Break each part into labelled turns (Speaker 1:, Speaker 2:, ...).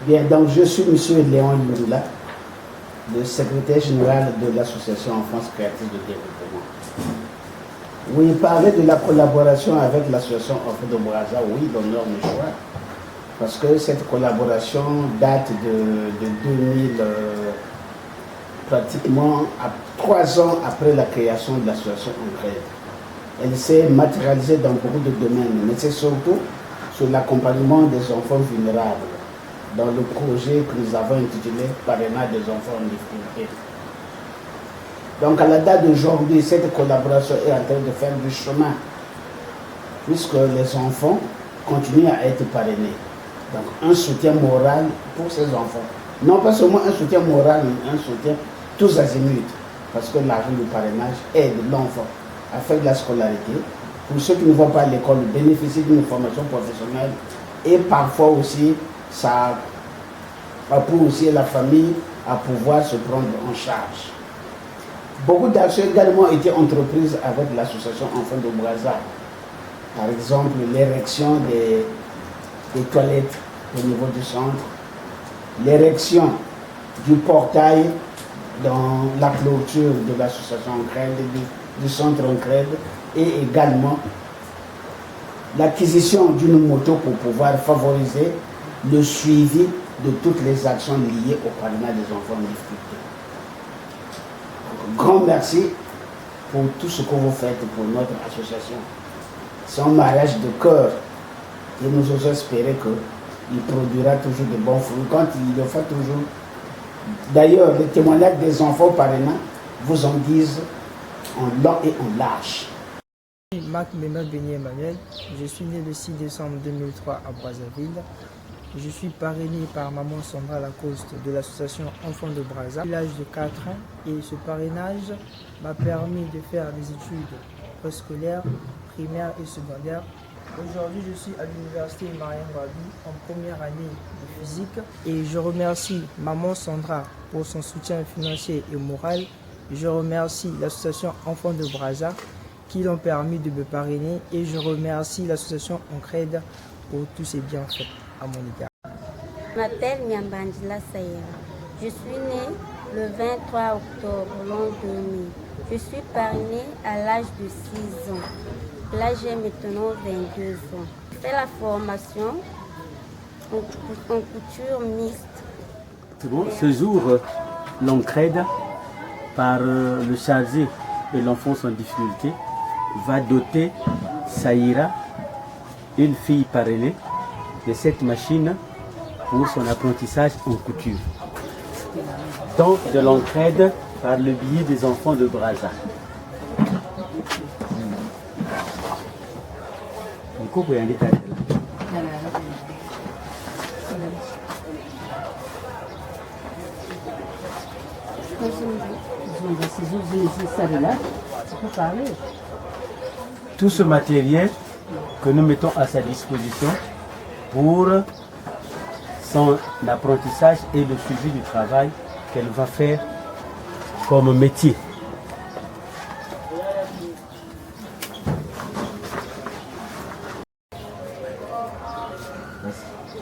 Speaker 1: Bien, donc je suis M. Léon Lula, le secrétaire général de l'association Enfance Créative de Développement. Oui, parler de la collaboration avec l'association Enfants de Brazza, oui, l'honneur me choix. Parce que cette collaboration date de 2000, pratiquement 3 ans après la création de l'association Ancred. Elle s'est matérialisée dans beaucoup de domaines, mais c'est surtout sur l'accompagnement des enfants vulnérables, dans le projet que nous avons intitulé Parrainage des enfants en difficulté. Donc à la date d'aujourd'hui, cette collaboration est en train de faire du chemin, puisque les enfants continuent à être parrainés. Donc un soutien moral pour ces enfants. Non pas seulement un soutien moral, mais un soutien tous azimuts, parce que l'argent du parrainage aide l'enfant à faire de la scolarité. Pour ceux qui ne vont pas à l'école, bénéficient d'une formation professionnelle et parfois aussi ça pour aussi la famille à pouvoir se prendre en charge. Beaucoup d'actions également ont été entreprises avec l'association Enfants de Brazza. Par exemple, l'érection des toilettes au niveau du centre, l'érection du portail dans la clôture de l'association Ancred, du centre Ancred, et également l'acquisition d'une moto pour pouvoir favoriser le suivi de toutes les actions liées au parrainage des enfants en difficulté. Grand merci pour tout ce que vous faites pour notre association. C'est un mariage de cœur et nous osons espérer qu'il produira toujours de bons fruits quand il le fait toujours. D'ailleurs, les témoignages des enfants parrainants vous en disent en long et en large.
Speaker 2: Marc Mémel Béni Emmanuel, je suis né le 6 décembre 2003 à Brazzaville. Je suis parrainé par maman Sandra Lacoste de l'association Enfants de Brazza à l'âge de 4 ans et ce parrainage m'a permis de faire des études préscolaires, primaires et secondaires. Aujourd'hui, je suis à l'université Mariam Wabi en première année de physique et je remercie maman Sandra pour son soutien financier et moral. Je remercie l'association Enfants de Brazza qui l'ont permis de me parrainer et je remercie l'association Ancred pour tous ses bienfaits à mon égard.
Speaker 3: Je m'appelle Nyambandila Sayera. Je suis née le 23 octobre l'an 2000. Je suis parrainée à l'âge de 6 ans. Là, j'ai maintenant 22 ans. Je fais la formation en couture mixte.
Speaker 4: C'est bon. Ce jour, l'Ancred, par le chargé de l'enfance en difficulté, va doter Saïra, une fille parrainée, de cette machine pour son apprentissage en couture. Donc de l'Ancred par le biais des enfants de Brazza. Tout ce matériel que nous mettons à sa disposition pour son apprentissage et le suivi du travail qu'elle va faire comme métier.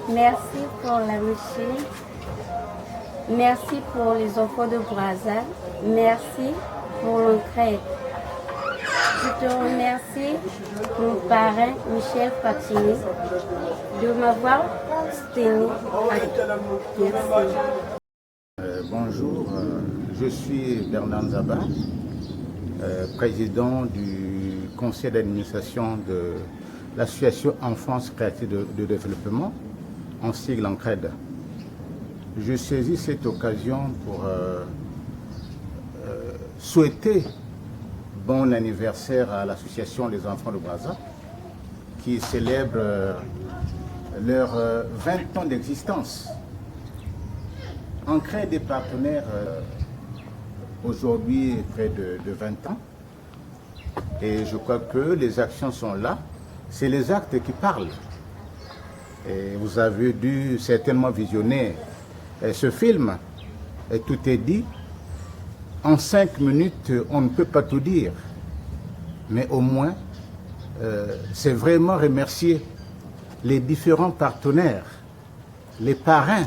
Speaker 3: Merci pour la machine. Merci pour les enfants de Brazza. Merci pour l'Ancred. Je te remercie, mon parrain Michel Fatini, de m'avoir soutenu. Merci.
Speaker 5: Bonjour, je suis Bernard Zaba, président du conseil d'administration de l'association Enfance Créative de Développement, en sigle Ancred. Je saisis cette occasion pour souhaiter bon anniversaire à l'association Les Enfants de Brazza qui célèbre leurs 20 ans d'existence. Ancred est partenaire aujourd'hui près de 20 ans et je crois que les actions sont là, c'est les actes qui parlent. Et vous avez dû certainement visionner ce film et tout est dit. En 5 minutes, on ne peut pas tout dire, mais au moins, c'est vraiment remercier les différents partenaires, les parrains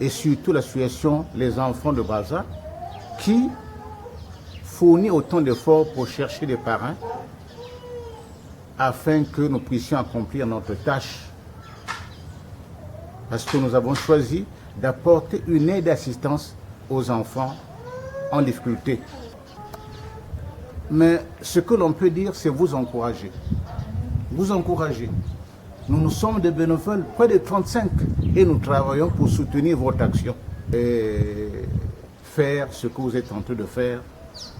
Speaker 5: et surtout l'association Les Enfants de Brazza qui fournit autant d'efforts pour chercher des parrains afin que nous puissions accomplir notre tâche. Parce que nous avons choisi d'apporter une aide d'assistance aux enfants en difficulté. Mais ce que l'on peut dire, c'est vous encourager. Vous encourager. Nous sommes des bénévoles, près de 35, et nous travaillons pour soutenir votre action et faire ce que vous êtes en train de faire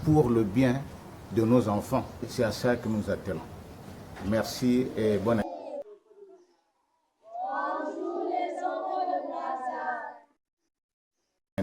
Speaker 5: pour le bien de nos enfants. C'est à ça que nous attendons. Merci et bonne année.